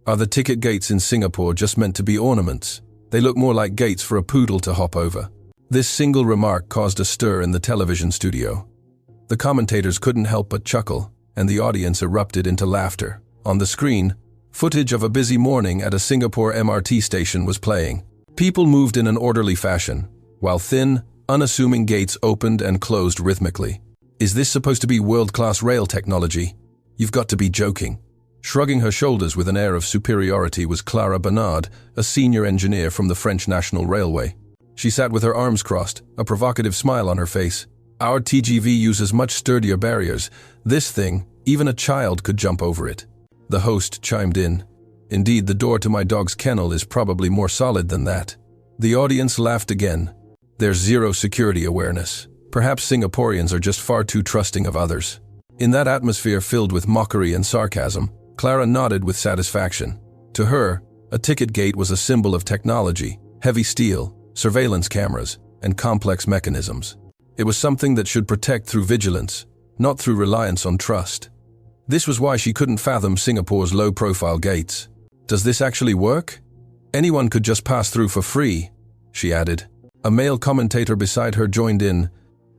Are the ticket gates in Singapore just meant to be ornaments? They look more like gates for a poodle to hop over. This single remark caused a stir in the television studio. The commentators couldn't help but chuckle, and the audience erupted into laughter. On the screen, footage of a busy morning at a Singapore MRT station was playing. People moved in an orderly fashion, while thin, unassuming gates opened and closed rhythmically. Is this supposed to be world-class rail technology? You've got to be joking. Shrugging her shoulders with an air of superiority was Clara Bernard, a senior engineer from the French National Railway. She sat with her arms crossed, a provocative smile on her face. Our TGV uses much sturdier barriers. This thing, even a child could jump over it. The host chimed in. Indeed, the door to my dog's kennel is probably more solid than that. The audience laughed again. There's zero security awareness. Perhaps Singaporeans are just far too trusting of others. In that atmosphere filled with mockery and sarcasm, Clara nodded with satisfaction. To her, a ticket gate was a symbol of technology, heavy steel, surveillance cameras, and complex mechanisms. It was something that should protect through vigilance, not through reliance on trust. This was why she couldn't fathom Singapore's low-profile gates. Does this actually work? Anyone could just pass through for free, she added. A male commentator beside her joined in.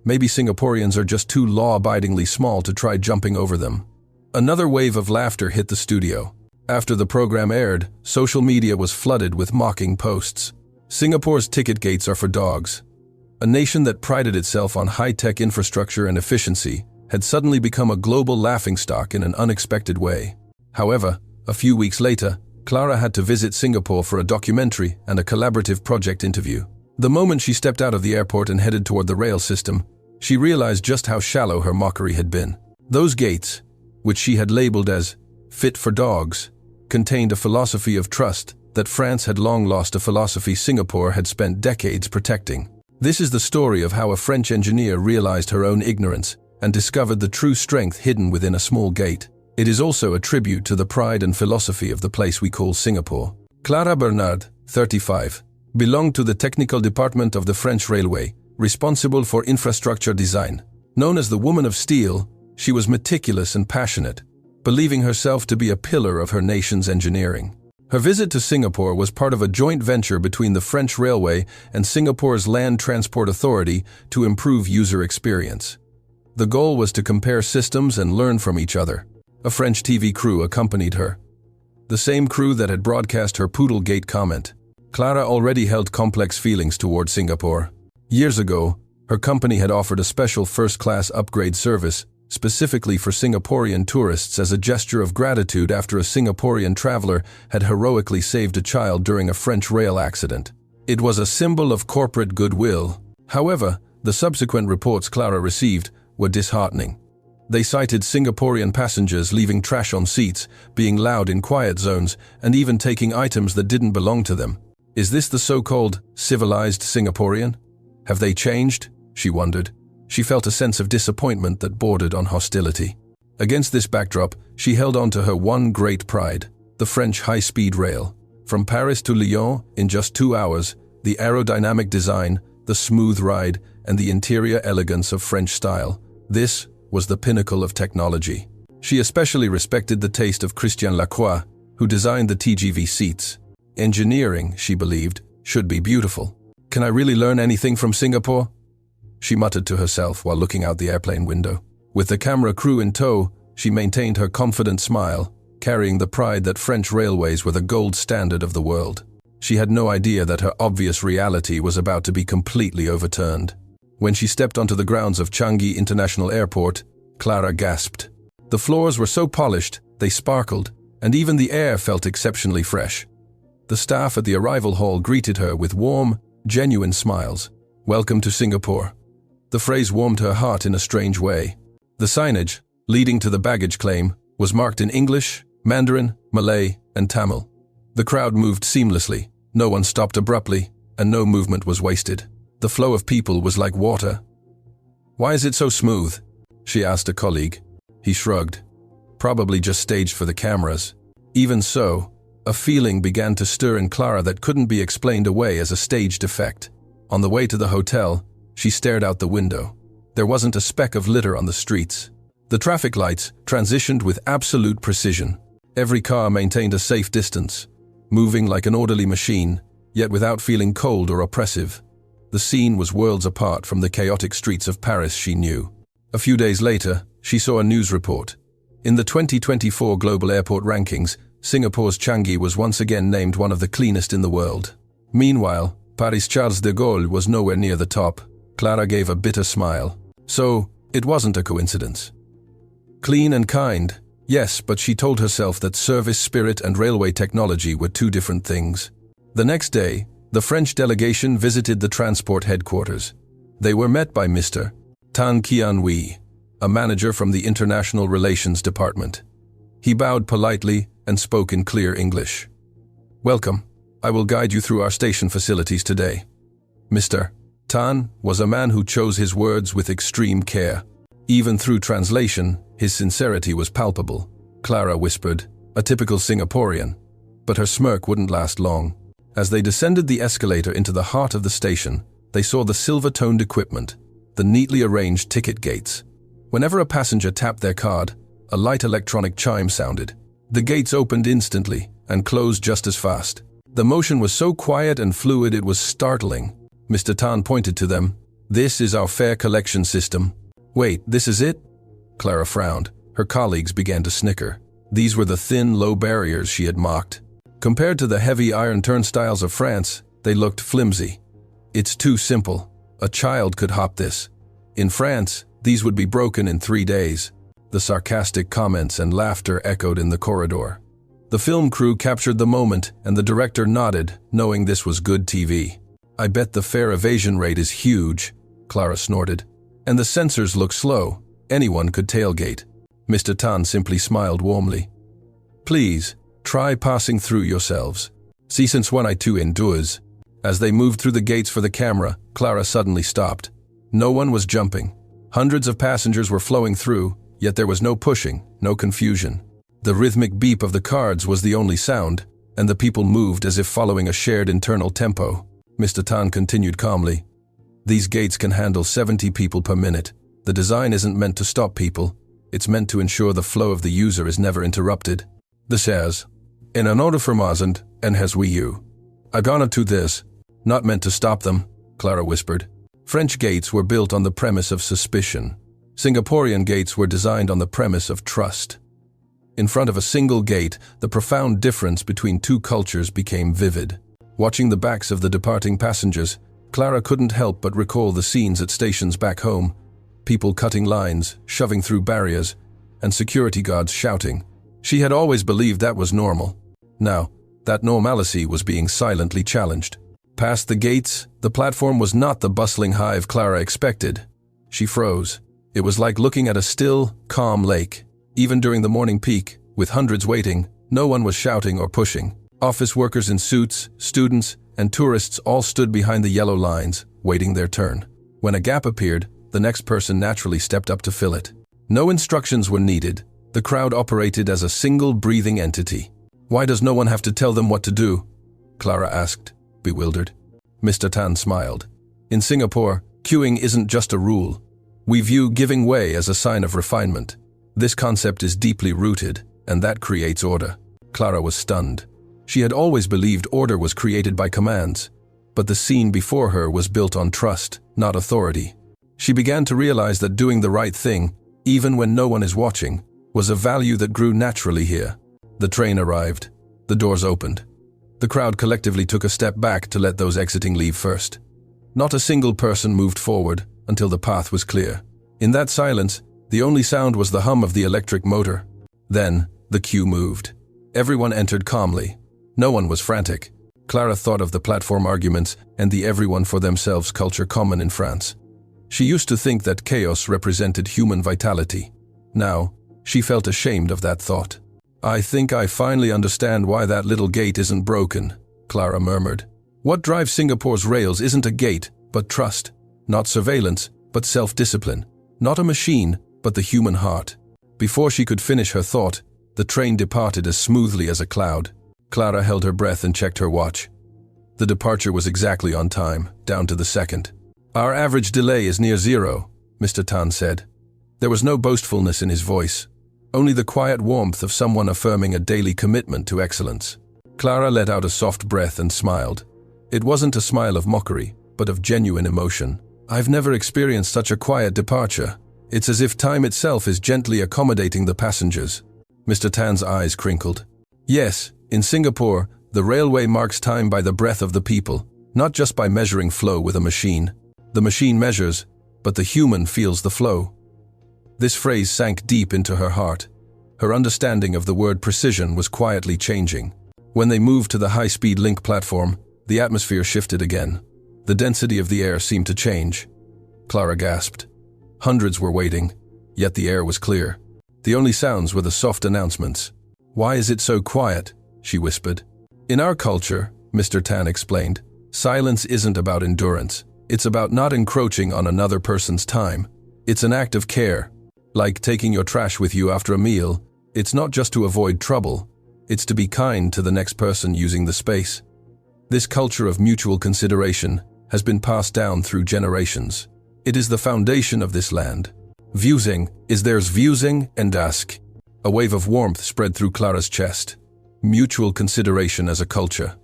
Maybe Singaporeans are just too law-abidingly small to try jumping over them. Another wave of laughter hit the studio. After the program aired, social media was flooded with mocking posts. Singapore's ticket gates are for dogs. A nation that prided itself on high-tech infrastructure and efficiency had suddenly become a global laughingstock in an unexpected way. However, a few weeks later, Clara had to visit Singapore for a documentary and a collaborative project interview. The moment she stepped out of the airport and headed toward the rail system, she realized just how shallow her mockery had been. Those gates, which she had labeled as fit for dogs, contained a philosophy of trust that France had long lost, a philosophy Singapore had spent decades protecting. This is the story of how a French engineer realized her own ignorance and discovered the true strength hidden within a small gate. It is also a tribute to the pride and philosophy of the place we call Singapore. Clara Bernard, 35, belonged to the technical department of the French Railway, responsible for infrastructure design. Known as the Woman of Steel, she was meticulous and passionate, believing herself to be a pillar of her nation's engineering. Her visit to Singapore was part of a joint venture between the French Railway and Singapore's Land Transport Authority to improve user experience. The goal was to compare systems and learn from each other. A French TV crew accompanied her. The same crew that had broadcast her Poodlegate comment. Clara already held complex feelings toward Singapore. Years ago, her company had offered a special first-class upgrade service specifically for Singaporean tourists as a gesture of gratitude after a Singaporean traveler had heroically saved a child during a French rail accident. It was a symbol of corporate goodwill. However, the subsequent reports Clara received were disheartening. They cited Singaporean passengers leaving trash on seats, being loud in quiet zones, and even taking items that didn't belong to them. Is this the so-called civilized Singaporean? Have they changed? She wondered. She felt a sense of disappointment that bordered on hostility. Against this backdrop, she held on to her one great pride, the French high-speed rail. From Paris to Lyon in just 2 hours, the aerodynamic design, the smooth ride, and the interior elegance of French style. This was the pinnacle of technology. She especially respected the taste of Christian Lacroix, who designed the TGV seats. Engineering, she believed, should be beautiful. Can I really learn anything from Singapore? She muttered to herself while looking out the airplane window. With the camera crew in tow, she maintained her confident smile, carrying the pride that French railways were the gold standard of the world. She had no idea that her obvious reality was about to be completely overturned. When she stepped onto the grounds of Changi International Airport, Clara gasped. The floors were so polished, they sparkled, and even the air felt exceptionally fresh. The staff at the arrival hall greeted her with warm, genuine smiles. "Welcome to Singapore." The phrase warmed her heart in a strange way. The signage, leading to the baggage claim, was marked in English, Mandarin, Malay, and Tamil. The crowd moved seamlessly, no one stopped abruptly, and no movement was wasted. The flow of people was like water. "Why is it so smooth?" she asked a colleague. He shrugged. Probably just staged for the cameras. Even so, a feeling began to stir in Clara that couldn't be explained away as a staged effect. On the way to the hotel, she stared out the window. There wasn't a speck of litter on the streets. The traffic lights transitioned with absolute precision. Every car maintained a safe distance, moving like an orderly machine, yet without feeling cold or oppressive. The scene was worlds apart from the chaotic streets of Paris she knew. A few days later, she saw a news report. In the 2024 Global Airport Rankings, Singapore's Changi was once again named one of the cleanest in the world. Meanwhile, Paris' Charles de Gaulle was nowhere near the top. Clara gave a bitter smile. So, it wasn't a coincidence. Clean and kind, yes, but she told herself that service spirit and railway technology were two different things. The next day, the French delegation visited the transport headquarters. They were met by Mr. Tan Kian Wei, a manager from the International Relations Department. He bowed politely and spoke in clear English. "Welcome. I will guide you through our station facilities today." Mr. Tan was a man who chose his words with extreme care. Even through translation, his sincerity was palpable. Clara whispered, "A typical Singaporean." But her smirk wouldn't last long. As they descended the escalator into the heart of the station, they saw the silver-toned equipment, the neatly arranged ticket gates. Whenever a passenger tapped their card, a light electronic chime sounded. The gates opened instantly and closed just as fast. The motion was so quiet and fluid it was startling. Mr. Tan pointed to them. "This is our fare collection system." "Wait, this is it?" Clara frowned. Her colleagues began to snicker. These were the thin, low barriers she had mocked. Compared to the heavy iron turnstiles of France, they looked flimsy. "It's too simple. A child could hop this. In France, these would be broken in 3 days." The sarcastic comments and laughter echoed in the corridor. The film crew captured the moment, and the director nodded, knowing this was good TV. "I bet the fare evasion rate is huge," Clara snorted. "And the sensors look slow. Anyone could tailgate." Mr. Tan simply smiled warmly. "Please, try passing through yourselves. See since when I too endures." As they moved through the gates for the camera, Clara suddenly stopped. No one was jumping. Hundreds of passengers were flowing through, yet there was no pushing, no confusion. The rhythmic beep of the cards was the only sound, and the people moved as if following a shared internal tempo. Mr. Tan continued calmly. "These gates can handle 70 people per minute. The design isn't meant to stop people. It's meant to ensure the flow of the user is never interrupted. This has, in an order from Ausland, and has we you. I gonna to this, not meant to stop them," Clara whispered. French gates were built on the premise of suspicion. Singaporean gates were designed on the premise of trust. In front of a single gate, the profound difference between two cultures became vivid. Watching the backs of the departing passengers, Clara couldn't help but recall the scenes at stations back home. People cutting lines, shoving through barriers, and security guards shouting. She had always believed that was normal. Now, that normalcy was being silently challenged. Past the gates, the platform was not the bustling hive Clara expected. She froze. It was like looking at a still, calm lake. Even during the morning peak, with hundreds waiting, no one was shouting or pushing. Office workers in suits, students, and tourists all stood behind the yellow lines, waiting their turn. When a gap appeared, the next person naturally stepped up to fill it. No instructions were needed. The crowd operated as a single breathing entity. "Why does no one have to tell them what to do?" Clara asked, bewildered. Mr. Tan smiled. "In Singapore, queuing isn't just a rule. We view giving way as a sign of refinement. This concept is deeply rooted, and that creates order." Clara was stunned. She had always believed order was created by commands, but the scene before her was built on trust, not authority. She began to realize that doing the right thing, even when no one is watching, was a value that grew naturally here. The train arrived. The doors opened. The crowd collectively took a step back to let those exiting leave first. Not a single person moved forward until the path was clear. In that silence, the only sound was the hum of the electric motor. Then, the queue moved. Everyone entered calmly. No one was frantic. Clara thought of the platform arguments and the everyone for themselves culture common in France. She used to think that chaos represented human vitality. Now, she felt ashamed of that thought. "I think I finally understand why that little gate isn't broken," Clara murmured. "What drives Singapore's rails isn't a gate, but trust. Not surveillance, but self-discipline. Not a machine, but the human heart." Before she could finish her thought, the train departed as smoothly as a cloud. Clara held her breath and checked her watch. The departure was exactly on time, down to the second. "Our average delay is near 0, Mr. Tan said. There was no boastfulness in his voice. only the quiet warmth of someone affirming a daily commitment to excellence. Clara let out a soft breath and smiled. It wasn't a smile of mockery, but of genuine emotion. I've never experienced such a quiet departure. It's as if time itself is gently accommodating the passengers. Mr. Tan's eyes crinkled. Yes, in Singapore, the railway marks time by the breath of the people, not just by measuring flow with a machine. The machine measures, but the human feels the flow. This phrase sank deep into her heart. Her understanding of the word precision was quietly changing. When they moved to the high-speed link platform, the atmosphere shifted again. The density of the air seemed to change. Clara gasped. Hundreds were waiting, yet the air was clear. The only sounds were the soft announcements. "Why is it so quiet?" she whispered. "In our culture," Mr. Tan explained, "silence isn't about endurance. It's about not encroaching on another person's time. It's an act of care. Like taking your trash with you after a meal, it's not just to avoid trouble, it's to be kind to the next person using the space." This culture of mutual consideration has been passed down through generations. It is the foundation of this land. Vusing is there's vusing and ask. A wave of warmth spread through Clara's chest. Mutual consideration as a culture.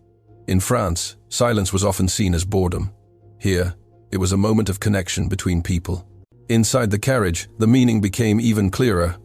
In France, silence was often seen as boredom. Here, it was a moment of connection between people. Inside the carriage, the meaning became even clearer.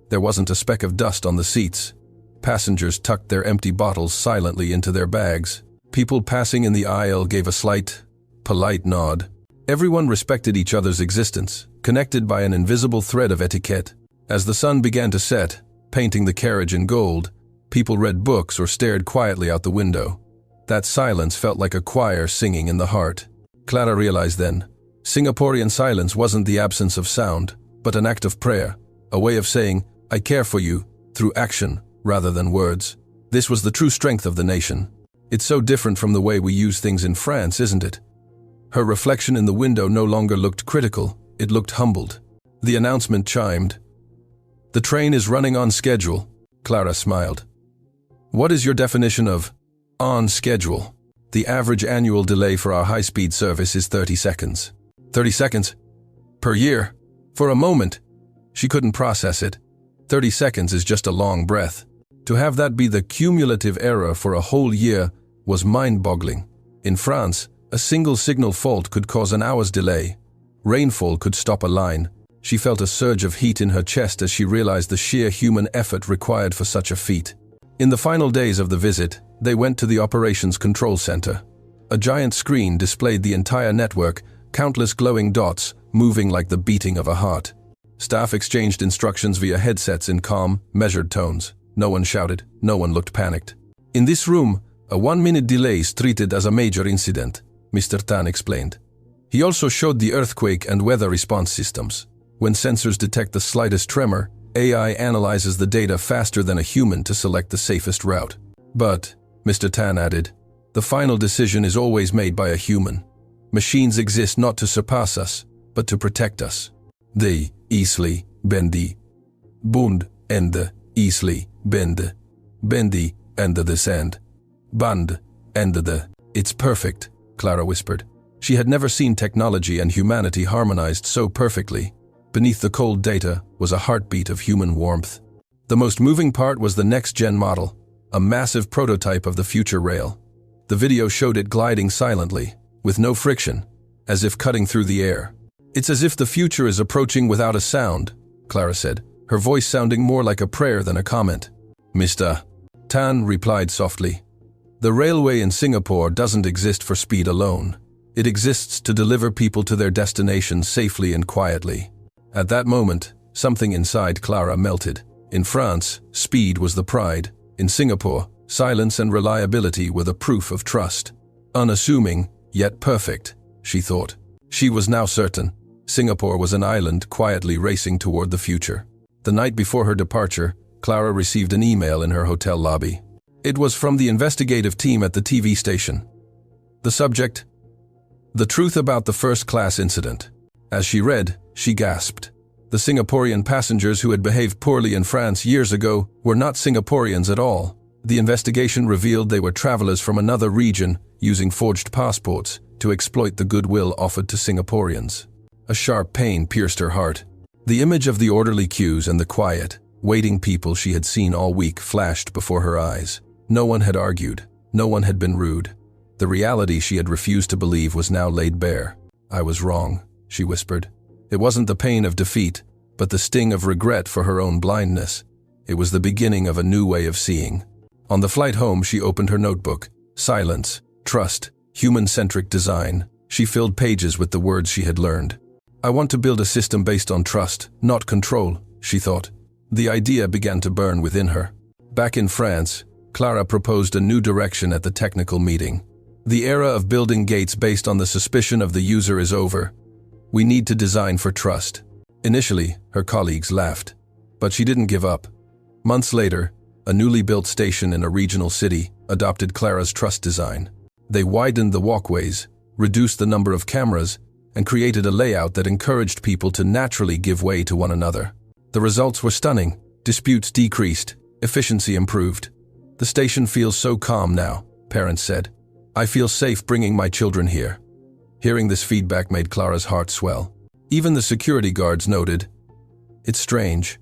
There wasn't a speck of dust on the seats. Passengers tucked their empty bottles silently into their bags. People passing in the aisle gave a slight, polite nod. Everyone respected each other's existence, connected by an invisible thread of etiquette. As the sun began to set, painting the carriage in gold, people read books or stared quietly out the window. That silence felt like a choir singing in the heart. Clara realized then, Singaporean silence wasn't the absence of sound, but an act of prayer, a way of saying, "I care for you," through action rather than words. This was the true strength of the nation. It's so different from the way we use things in France, isn't it? Her reflection in the window no longer looked critical, it looked humbled. The announcement chimed. "The train is running on schedule," Clara smiled. "What is your definition of on schedule?" "The average annual delay for our high-speed service is 30 seconds. 30 seconds? Per year?" For a moment, she couldn't process it. 30 seconds is just a long breath. To have that be the cumulative error for a whole year was mind-boggling. In France, a single signal fault could cause an hour's delay. Rainfall could stop a line. She felt a surge of heat in her chest as she realized the sheer human effort required for such a feat. In the final days of the visit, they went to the operations control center. A giant screen displayed the entire network, countless glowing dots moving like the beating of a heart. Staff exchanged instructions via headsets in calm, measured tones. No one shouted, no one looked panicked. "In this room, a 1-minute delay is treated as a major incident," Mr. Tan explained. He also showed the earthquake and weather response systems. When sensors detect the slightest tremor, AI analyzes the data faster than a human to select the safest route. "But," Mr. Tan added, "the final decision is always made by a human. Machines exist not to surpass us, but to protect us. De isli bendi. Bund ende isli bende. Bendi ende the sand. Band ende the." "It's perfect," Clara whispered. She had never seen technology and humanity harmonized so perfectly. Beneath the cold data was a heartbeat of human warmth. The most moving part was the next-gen model, a massive prototype of the future rail. The video showed it gliding silently, with no friction, as if cutting through the air. "It's as if the future is approaching without a sound," Clara said, her voice sounding more like a prayer than a comment. "Mr. Tan replied softly. "The railway in Singapore doesn't exist for speed alone. It exists to deliver people to their destinations safely and quietly." At that moment, something inside Clara melted. In France, speed was the pride. In Singapore, silence and reliability were the proof of trust. Unassuming, yet perfect, she thought. She was now certain. Singapore was an island quietly racing toward the future. The night before her departure, Clara received an email in her hotel lobby. It was from the investigative team at the TV station. The subject: "The truth about the first-class incident." As she read, she gasped. The Singaporean passengers who had behaved poorly in France years ago were not Singaporeans at all. The investigation revealed they were travelers from another region using forged passports to exploit the goodwill offered to Singaporeans. A sharp pain pierced her heart. The image of the orderly queues and the quiet, Waiting people she had seen all week flashed before her eyes. No one had argued. No one had been rude. The reality she had refused to believe was now laid bare. "I was wrong," she whispered. It wasn't the pain of defeat, but the sting of regret for her own blindness. It was the beginning of a new way of seeing. On the flight home, she opened her notebook. Silence, trust, human-centric design. She filled pages with the words she had learned. "I want to build a system based on trust, not control," she thought. The idea began to burn within her. Back in France, Clara proposed a new direction at the technical meeting. "The era of building gates based on the suspicion of the user is over. We need to design for trust." Initially, her colleagues laughed. But she didn't give up. Months later, a newly built station in a regional city adopted Clara's trust design. They widened the walkways, reduced the number of cameras, and created a layout that encouraged people to naturally give way to one another. The results were stunning. Disputes decreased, efficiency improved. "The station feels so calm now," parents said. "I feel safe bringing my children here." Hearing this feedback made Clara's heart swell. Even the security guards noted, "It's strange.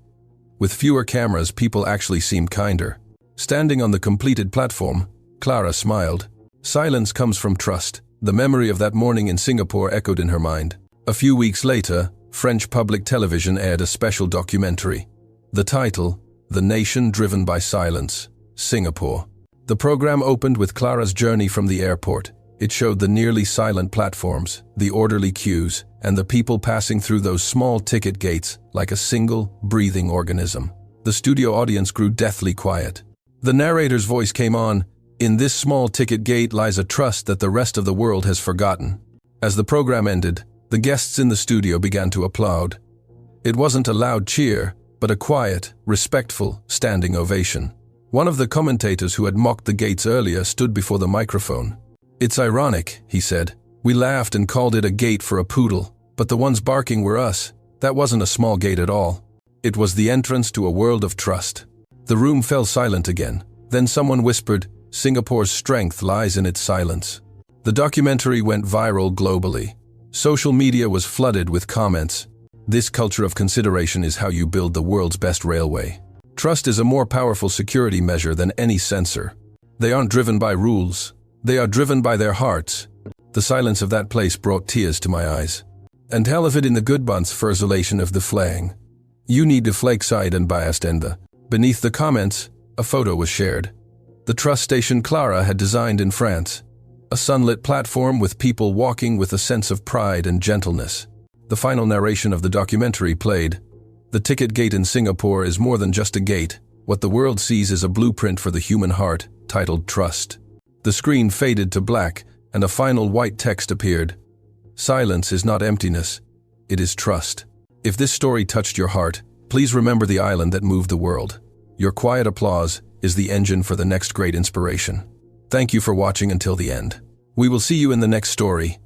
With fewer cameras, people actually seem kinder." Standing on the completed platform, Clara smiled. Silence comes from trust. The memory of that morning in Singapore echoed in her mind. A few weeks later, French public television aired a special documentary. The title, "The Nation Driven by Silence, Singapore." The program opened with Clara's journey from the airport. It showed the nearly silent platforms, the orderly queues, and the people passing through those small ticket gates like a single, breathing organism. The studio audience grew deathly quiet. The narrator's voice came on, "In this small ticket gate lies a trust that the rest of the world has forgotten." As the program ended, the guests in the studio began to applaud. It wasn't a loud cheer, but a quiet, respectful, standing ovation. One of the commentators who had mocked the gates earlier stood before the microphone. "It's ironic," he said. "We laughed and called it a gate for a poodle, but the ones barking were us. That wasn't a small gate at all. It was the entrance to a world of trust." The room fell silent again. Then someone whispered, "Singapore's strength lies in its silence." The documentary went viral globally. Social media was flooded with comments. "This culture of consideration is how you build the world's best railway." Trust is a more powerful security measure than any sensor. They aren't driven by rules. They are driven by their hearts. The silence of that place brought tears to my eyes. And hell of it in the good bunts for isolation of the flang. You need the flake side and biased ender. Beneath the comments, a photo was shared. The trust station Clara had designed in France. A sunlit platform with people walking with a sense of pride and gentleness. The final narration of the documentary played. The ticket gate in Singapore is more than just a gate. What the world sees is a blueprint for the human heart, titled Trust. The screen faded to black, and a final white text appeared. Silence is not emptiness. It is trust. If this story touched your heart, please remember the island that moved the world. Your quiet applause is the engine for the next great inspiration. Thank you for watching until the end. We will see you in the next story.